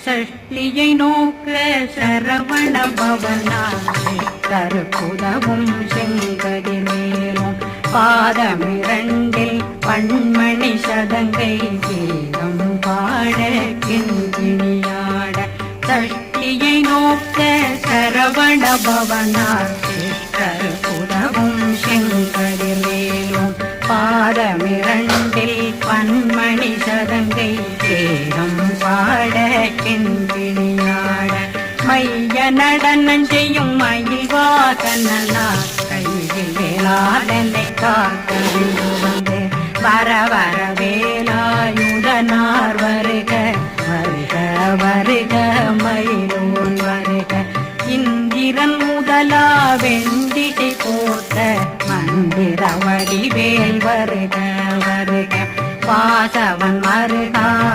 சஷ்டியை நோக்க சரவண பவனாய் கருப்புதவும் செங்கதிர் மேலும் பாதமிரண்டில் பண்மணி சதங்கை கீதம் பாட கிண்கிணியாட சஷ்டியை நோக்க சரவண பவனாய் கருப்புதவும் செங்கதிர் மேலும் பாதமிரண்டில் பன்மணி சதங்கை கேரம் பாட கிண்கிணியாட மைய நடனம் செய்யும் மயில் வாசனா கையில் வேளாளனை காக்க வந்து வர வர வேலாயுதனார் வருக வருக வருக மயிலோன் வருக இந்திரன் முதலா வெண்டிகை போட்ட மந்திர வடிவேல் வருக வருக வாசவன் மருகா